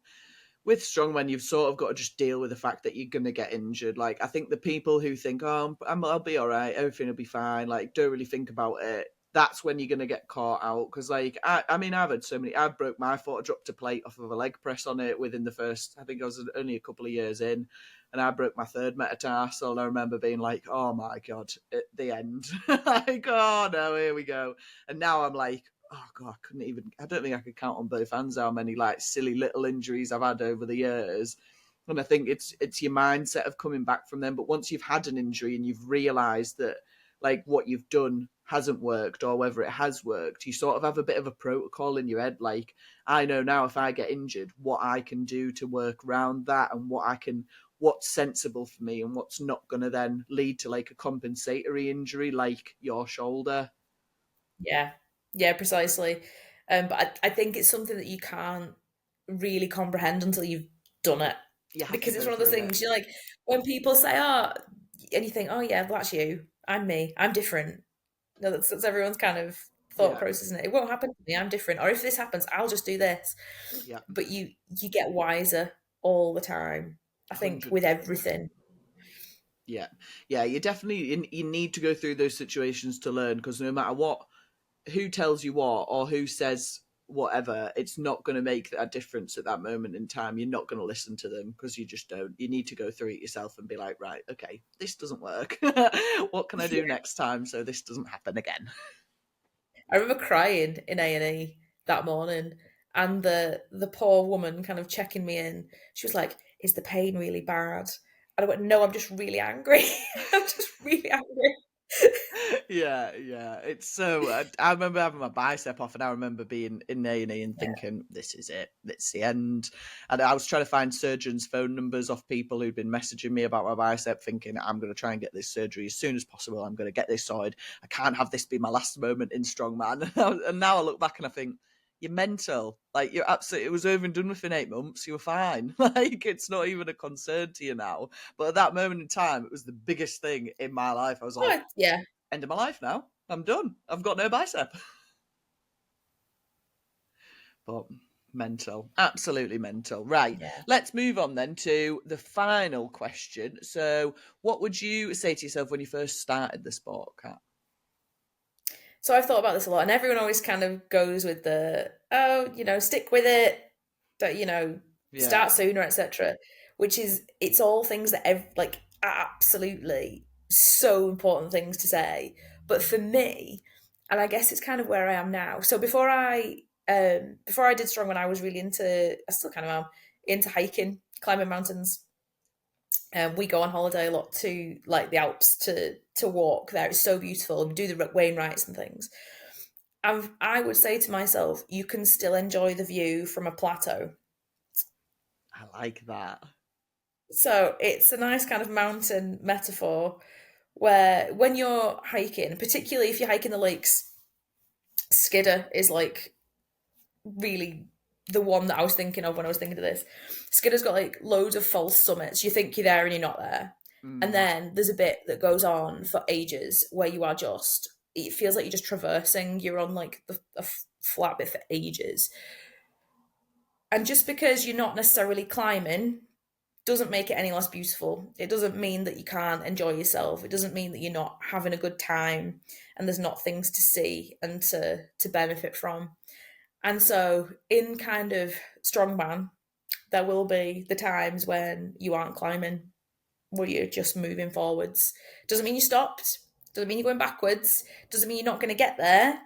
strongmen, you've sort of got to just deal with the fact that you're going to get injured. Like, I think the people who think, oh, I'll be all right, everything will be fine, like, don't really think about it, that's when you're going to get caught out. Because, like, I mean, I've had so many, I broke my foot, I dropped a plate off of a leg press on it within the first, I think I was only a couple of years in, and I broke my third metatarsal, and I remember being like, oh my God, at the end. Like, oh no, here we go. And now I'm like, oh God, I don't think I could count on both hands how many like silly little injuries I've had over the years. And I think it's your mindset of coming back from them. But once you've had an injury and you've realised that like what you've done hasn't worked or whether it has worked, you sort of have a bit of a protocol in your head. Like, I know now if I get injured, what I can do to work around that and what's sensible for me and what's not going to then lead to like a compensatory injury like your shoulder. Yeah, precisely. But I think it's something that you can't really comprehend until you've done it. Because it's one of those things, you're like, when people say, oh, and you think, oh yeah, well, that's you. I'm me. I'm different. No, that's everyone's kind of thought process, isn't it? It won't happen to me. I'm different. Or if this happens, I'll just do this. Yeah. But you get wiser all the time, I think, 100%. With everything. Yeah. You definitely, you need to go through those situations to learn, because no matter what, who tells you what or who says whatever, it's not going to make a difference at that moment in time. You're not going to listen to them because you just don't. You need to go through it yourself and be like, right, okay, this doesn't work. What can I do next time so this doesn't happen again? I remember crying in A&E that morning, and the poor woman kind of checking me in. She was like, is the pain really bad? And I went, no, I'm just really angry. I'm just really angry. Yeah. It's so. I remember having my bicep off, and I remember being in A&E and thinking, "This is it. It's the end." And I was trying to find surgeons' phone numbers off people who'd been messaging me about my bicep, thinking, "I'm going to try and get this surgery as soon as possible. I'm going to get this sorted. I can't have this be my last moment in strongman." And now I look back and I think, "You're mental. Like, you're absolutely. It was over and done within 8 months. You were fine. Like, it's not even a concern to you now." But at that moment in time, it was the biggest thing in my life. I was like, Oh, yeah. "End of my life now. I'm done. I've got no bicep." But mental, absolutely mental. Right. Yeah. Let's move on then to the final question. So, what would you say to yourself when you first started the sport, Kat? So I've thought about this a lot, and everyone always kind of goes with the, oh, stick with it, but, Yeah. start sooner, etc. Which is, it's all things that absolutely so important things to say. But for me, and I guess it's kind of where I am now. So before I did Strongman, I was really into, I still kind of am, into hiking, climbing mountains. We go on holiday a lot to like the Alps to walk there. It's so beautiful. We do the Wainwrights and things. I would say to myself, you can still enjoy the view from a plateau. I like that. So it's a nice kind of mountain metaphor where when you're hiking, particularly if you're hiking the lakes, Skidder is like really the one that I was thinking of when I was thinking of this. Skidder's got like loads of false summits. You think you're there and you're not there. And then there's a bit that goes on for ages where you are just, it feels like you're just traversing. You're on like a flat bit for ages. And just because you're not necessarily climbing doesn't make it any less beautiful. It doesn't mean that you can't enjoy yourself. It doesn't mean that you're not having a good time and there's not things to see and to benefit from. And so in kind of strongman, there will be the times when you aren't climbing, where you're just moving forwards. Doesn't mean you stopped. Doesn't mean you're going backwards. Doesn't mean you're not going to get there.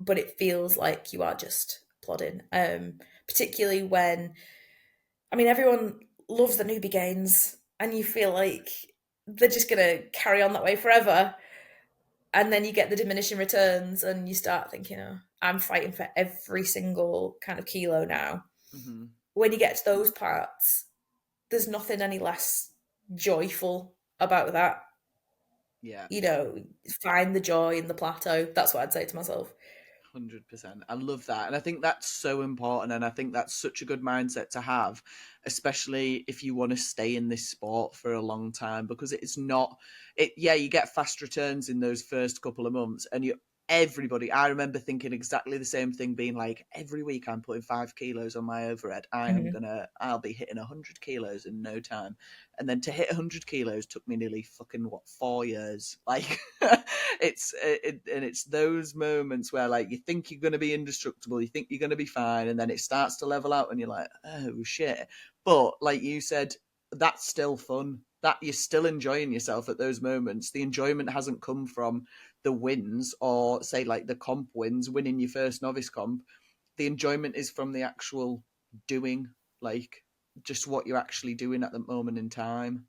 But it feels like you are just plodding. Particularly when, I mean, everyone loves the newbie gains, and you feel like they're just going to carry on that way forever. And then you get the diminishing returns, and you start thinking, oh, I'm fighting for every single kind of kilo now. Mm-hmm. When you get to those parts, there's nothing any less joyful about that. Yeah. Find the joy in the plateau. That's what I'd say to myself. 100%. I love that. And I think that's so important. And I think that's such a good mindset to have, especially if you want to stay in this sport for a long time, because it's not, you get fast returns in those first couple of months, and everybody, I remember thinking exactly the same thing, being like, every week I'm putting 5 kilos on my overhead. I'll be hitting 100 kilos in no time. And then to hit 100 kilos took me nearly 4 years. Like, it's those moments where, like, you think you're going to be indestructible, you think you're going to be fine, and then it starts to level out and you're like, oh shit. But like you said, that's still fun. That you're still enjoying yourself at those moments. The enjoyment hasn't come from the wins, or say like the comp wins, winning your first novice comp. The enjoyment is from the actual doing, like just what you're actually doing at the moment in time.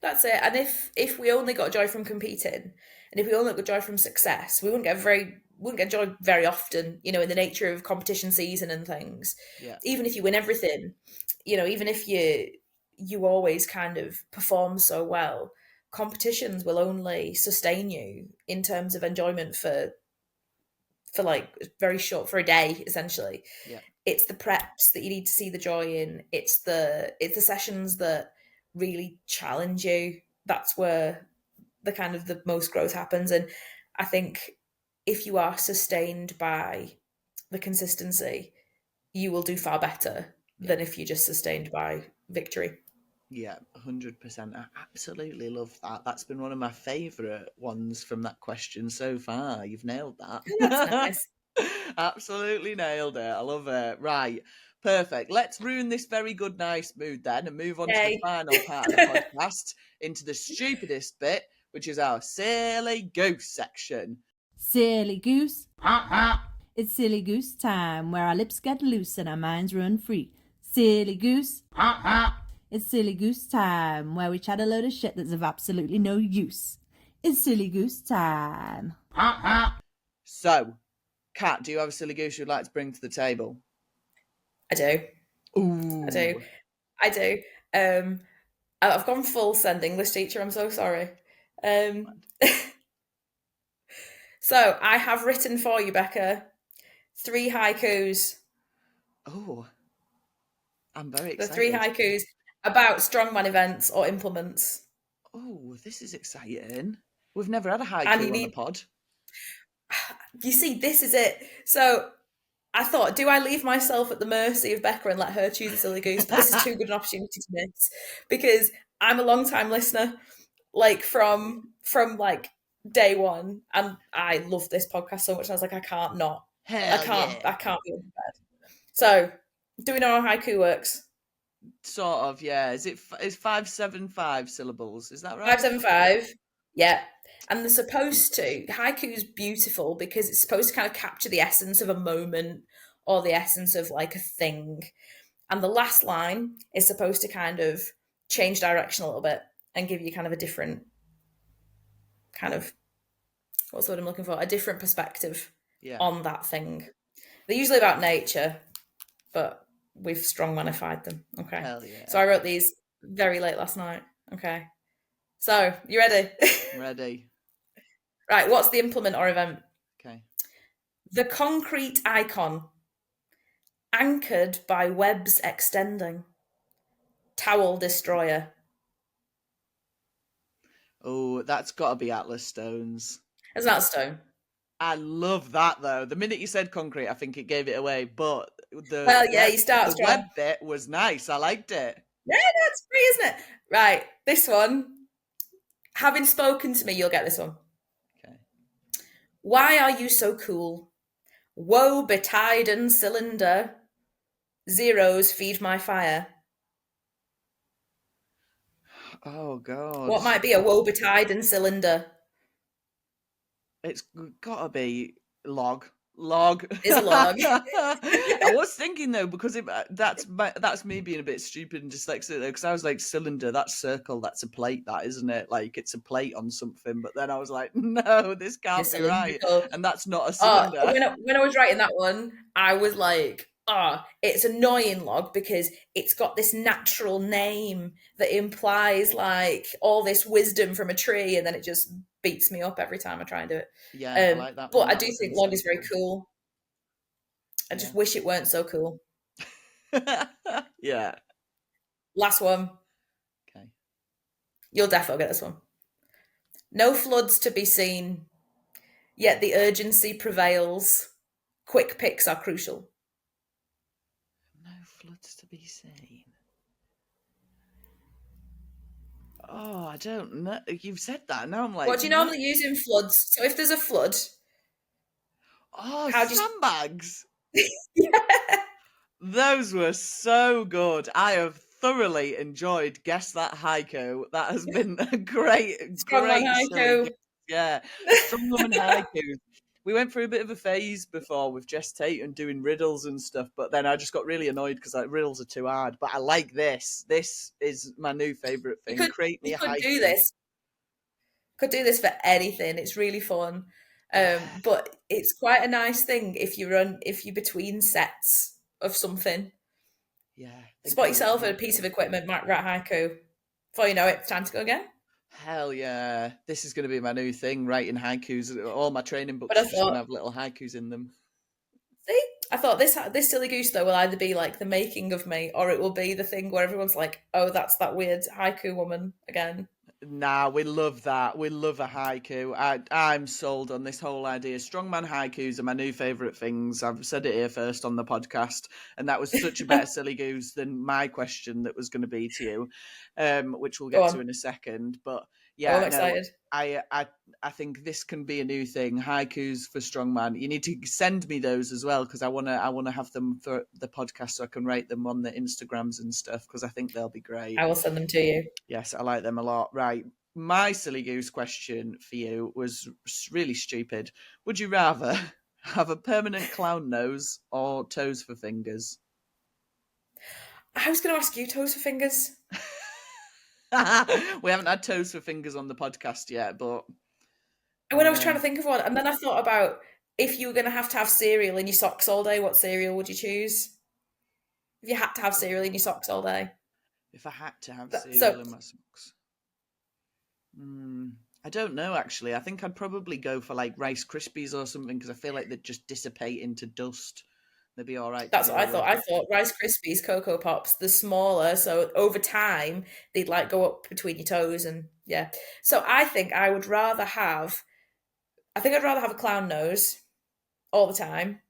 That's it. And if we only got joy from competing, and if we only got joy from success, we wouldn't get joy very often, in the nature of competition season and things. Yeah. Even if you win everything, even if you always kind of perform so well, competitions will only sustain you in terms of enjoyment for like very short, for a day, essentially. Yeah. It's the preps that you need to see the joy in. It's the sessions that really challenge you. That's where the kind of the most growth happens. And I think if you are sustained by the consistency, you will do far better than if you're just sustained by victory. Yeah, 100%. I absolutely love that. That's been one of my favourite ones from that question so far. You've nailed that. That's nice. Absolutely nailed it. I love it. Right. Perfect. Let's ruin this very good, nice mood then and move on to the final part of the podcast, into the stupidest bit, which is our silly goose section. Silly goose. It's silly goose time, where our lips get loose and our minds run free. Silly goose. It's Silly Goose time, where we chat a load of shit that's of absolutely no use. It's Silly Goose time. So, Kat, do you have a silly goose you'd like to bring to the table? I do. Ooh. I do. I've gone full send English teacher. I'm so sorry. So I have written for you, Becca, 3 haikus. Oh, I'm very The excited. 3 haikus about strongman events or implements. Oh, this is exciting. We've never had a haiku on the pod. You see, this is it. So I thought, do I leave myself at the mercy of Becca and let her choose a silly goose? But this is too good an opportunity to miss, because I'm a long time listener, like from like day one, and I love this podcast so much. And I was like, I can't be unprepared. So, do we know how haiku works? Sort of, yeah. Is 575 syllables? Is that right? 575. Yeah. And they're supposed to, haiku's beautiful because it's supposed to kind of capture the essence of a moment or the essence of like a thing. And the last line is supposed to kind of change direction a little bit and give you kind of a different kind of, what's the word I'm looking for? A different perspective on that thing. They're usually about nature, but we've strongmanified them. Okay. Hell yeah. So I wrote these very late last night. Okay. So, you ready? Ready. Right, what's the implement or event? Okay. The concrete icon, anchored by webs extending. Towel destroyer. Oh, that's got to be Atlas Stones. It's not stone. I love that, though. The minute you said concrete, I think it gave it away. But the web bit was nice. I liked it. Yeah, that's free, isn't it? Right, this one. Having spoken to me, you'll get this one. Okay. Why are you so cool? Woe betide and cylinder. Zeros feed my fire. Oh, God. What might be a woe betide and cylinder? It's got to be log. Log. Is a log. I was thinking, though, because that's me being a bit stupid and dyslexic, though, because I was like, cylinder, that's circle, that's a plate, that, isn't it? Like, it's a plate on something. But then I was like, no, this can't be right. And that's not a cylinder. When I was writing that one, I was like, it's annoying, log, because it's got this natural name that implies like all this wisdom from a tree, and then it just beats me up every time I try and do it. Yeah, I like that. But I do think log is very cool. I just wish it weren't so cool. Yeah. Last one. Okay. You'll definitely get this one. No floods to be seen, yet the urgency prevails. Quick picks are crucial. No floods to be seen. Oh, I don't know. You've said that. Now I'm like, what do you normally use in floods? So if there's a flood... Oh, sandbags. Yeah. Those were so good. I have thoroughly enjoyed Guess That Haiku. That has been a great haiku. Yeah. Strongwoman haiku. We went through a bit of a phase before with Jess Tate and doing riddles and stuff, but then I just got really annoyed because riddles are too hard. But I like this. This is my new favourite thing. Create me a haiku. Do this. Could do this for anything. It's really fun. But it's quite a nice thing if you're between sets of something. Yeah. Spot yourself at a piece of equipment, write haiku. Before you know it, it's time to go again. Hell yeah. This is going to be my new thing, writing haikus. All my training books are just going to have little haikus in them. See? I thought this silly goose, though, will either be like the making of me, or it will be the thing where everyone's like, oh, that's that weird haiku woman again. Nah, we love that. We love a haiku. I'm sold on this whole idea. Strongman haikus are my new favourite things. I've said it here first on the podcast, and that was such a better silly goose than my question that was going to be to you, which we'll get to in a second. But yeah, I'm excited. I think this can be a new thing. Haikus for Strongman. You need to send me those as well, because I wanna have them for the podcast so I can write them on the Instagrams and stuff, because I think they'll be great. I will send them to you. Yes, I like them a lot. Right. My silly goose question for you was really stupid. Would you rather have a permanent clown nose or toes for fingers? I was going to ask you toes for fingers. We haven't had toes for fingers on the podcast yet, but When I was trying to think of one, and then I thought about if you were going to have cereal in your socks all day, what cereal would you choose? If you had to have cereal in your socks all day. If I had to have cereal in my socks. I don't know, actually. I think I'd probably go for like Rice Krispies or something because I feel like they'd just dissipate into dust. They'd be all right. That's what I thought. I thought Rice Krispies, Cocoa Pops, the smaller, so over time they'd like go up between your toes, and yeah. So I think I'd rather have a clown nose all the time.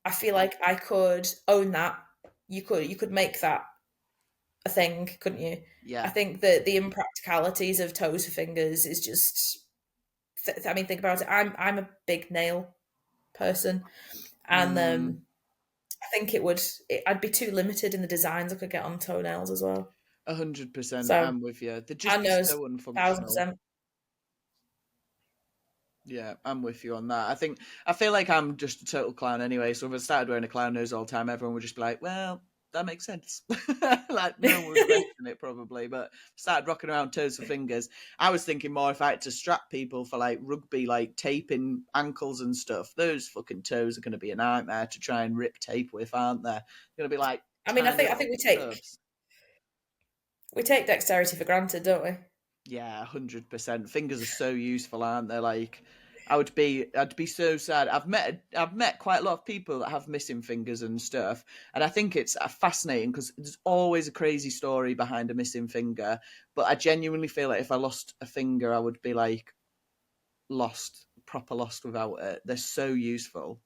I feel like I could own that. You could make that a thing, couldn't you? Yeah. I think that the impracticalities of toes for fingers is just. I mean, think about it. I'm a big nail person, and I think I'd be too limited in the designs I could get on toenails as well. 100%. I'm with you. They're just so unfunctional. 1,000%. Yeah, I'm with you on that. I feel like I'm just a total clown anyway. So if I started wearing a clown nose all the time, everyone would just be like, well, that makes sense. Like no one would question it probably. But started rocking around toes for fingers. I was thinking more if I had to strap people for like rugby, like taping ankles and stuff. Those fucking toes are going to be a nightmare to try and rip tape with, aren't they? Going to be like. I mean, I think we take dexterity for granted, don't we? Yeah, 100%. Fingers are so useful, aren't they? Like, I'd be so sad. I've met quite a lot of people that have missing fingers and stuff, and I think it's fascinating because there's always a crazy story behind a missing finger. But I genuinely feel like if I lost a finger, I would be like proper lost without it. They're so useful.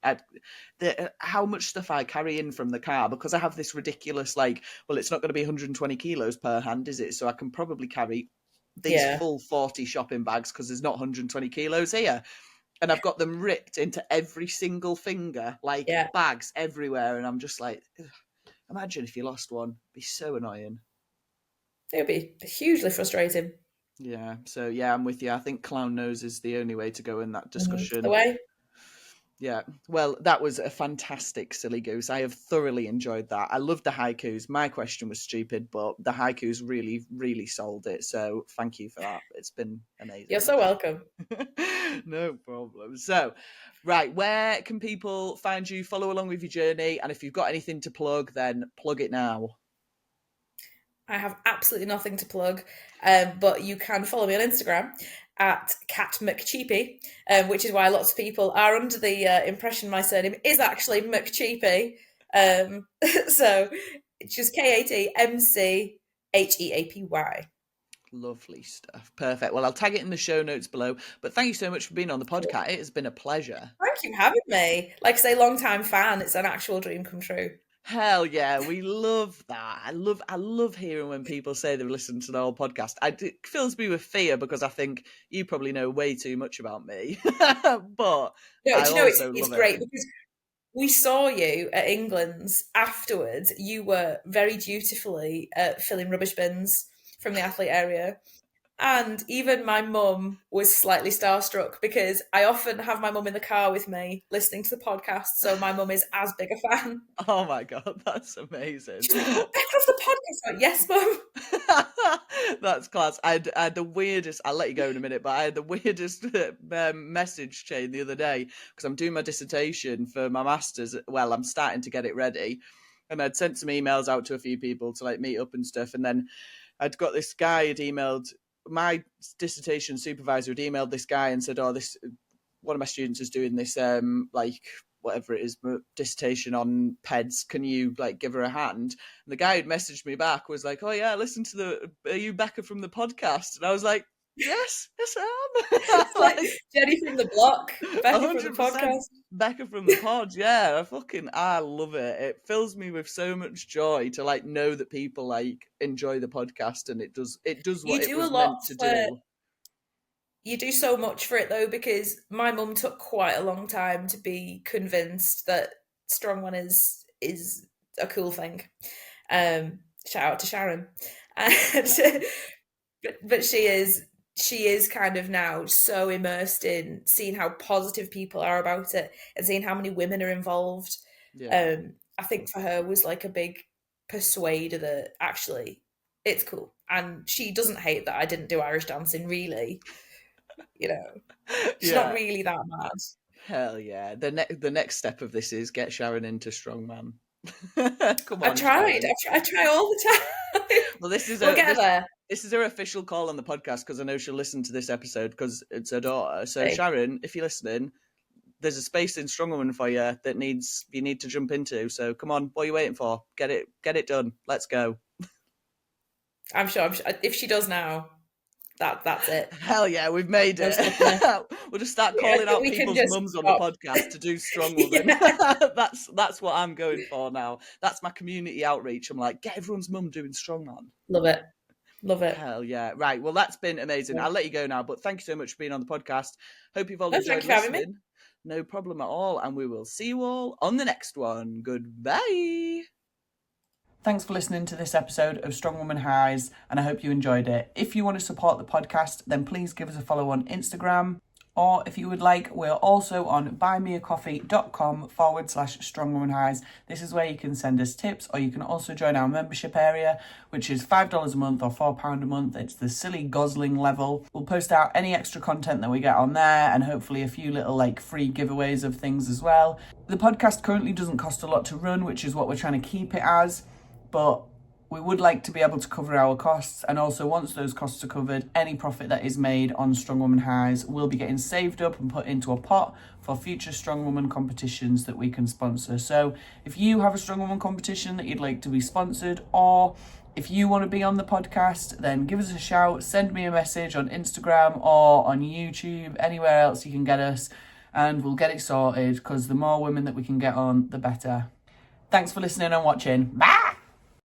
How much stuff I carry in from the car because I have this ridiculous well, it's not going to be 120 kilos per hand, is it? So I can probably carry these full 40 shopping bags because there's not 120 kilos here. And I've got them ripped into every single finger, bags everywhere. And I'm just like, imagine if you lost one. It'd be so annoying. It would be hugely frustrating. Yeah. So, yeah, I'm with you. I think clown nose is the only way to go in that discussion. The way? Yeah, well, that was a fantastic Silly Goose. I have thoroughly enjoyed that. I loved the haikus. My question was stupid, but the haikus really, really sold it. So thank you for that. It's been amazing. You're so welcome. No problem. So, right, where can people find you, follow along with your journey? And if you've got anything to plug, then plug it now. I have absolutely nothing to plug, but you can follow me on Instagram at Kat McCheapy, which is why lots of people are under the impression my surname is actually McCheapy. So it's just KatMcheapy. Lovely stuff. Perfect. Well, I'll tag it in the show notes below. But thank you so much for being on the podcast. It has been a pleasure. Thank you for having me. Like I say, long-time fan. It's an actual dream come true. Hell yeah, we love that. I love hearing when people say they've listened to the whole podcast. It fills me with fear because I think you probably know way too much about me. But it's great because we saw you at England's afterwards. You were very dutifully filling rubbish bins from the athlete area. And even my mum was slightly starstruck because I often have my mum in the car with me listening to the podcast. So my mum is as big a fan. Oh my God, that's amazing. She's like, back off the podcast. Like, yes, mum. That's class. I had the weirdest, I'll let you go in a minute, but I had the weirdest message chain the other day because I'm doing my dissertation for my master's. Well, I'm starting to get it ready. And I'd sent some emails out to a few people to meet up and stuff. And then I'd got this guy had emailed, my dissertation supervisor had emailed this guy and said, one of my students is doing this, whatever it is, dissertation on PEDs. Can you give her a hand? And the guy who'd messaged me back was like, oh yeah, are you Becca from the podcast? And I was like, yes I am. Jenny from the block, Becca from the podcast. Becca from the pod, yeah. I love it. It fills me with so much joy to know that people enjoy the podcast, and it does what it was meant to do. You do so much for it though, because my mum took quite a long time to be convinced that Strongman is a cool thing. Shout out to Sharon. But she is kind of now so immersed in seeing how positive people are about it and seeing how many women are involved. Yeah. I think for her was a big persuade her that actually it's cool. And she doesn't hate that I didn't do Irish dancing, really. You know, she's not really that mad. Hell yeah. The next step of this is get Sharon into Strongman. Come on, I tried. I try all the time. Well, this is we'll get there. This is her official call on the podcast, because I know she'll listen to this episode because it's her daughter. So Sharon, if you're listening, there's a space in Strongwoman for you that you need to jump into. So come on, what are you waiting for? Get it done. Let's go. I'm sure if she does now, that's it. Hell yeah, we've made it. We'll just start calling out people's mums on the podcast to do Strongwoman. That's what I'm going for now. That's my community outreach. I'm like, get everyone's mum doing Strongman. Love it. Hell yeah. Right, well, that's been amazing. I'll let you go now, but thank you so much for being on the podcast. Hope you've all enjoyed listening. No problem at all, and we will see you all on the next one. Goodbye. Thanks for listening to this episode of Strongwoman Highs, and I hope you enjoyed it. If you want to support the podcast, then please give us a follow on Instagram, or if you would like, we're also on buymeacoffee.com/strongwomanhighs. This is where you can send us tips, or you can also join our membership area, which is $5 a month or £4 a month. It's the silly Gosling level. We'll post out any extra content that we get on there, and hopefully a few little free giveaways of things as well. The podcast currently doesn't cost a lot to run, which is what we're trying to keep it as. But we would like to be able to cover our costs, and also once those costs are covered, any profit that is made on Strongwoman Highs will be getting saved up and put into a pot for future Strongwoman competitions that we can sponsor. So if you have a Strongwoman competition that you'd like to be sponsored, or if you want to be on the podcast, then give us a shout, send me a message on Instagram or on YouTube, anywhere else you can get us, and we'll get it sorted, because the more women that we can get on, the better. Thanks for listening and watching. Bye!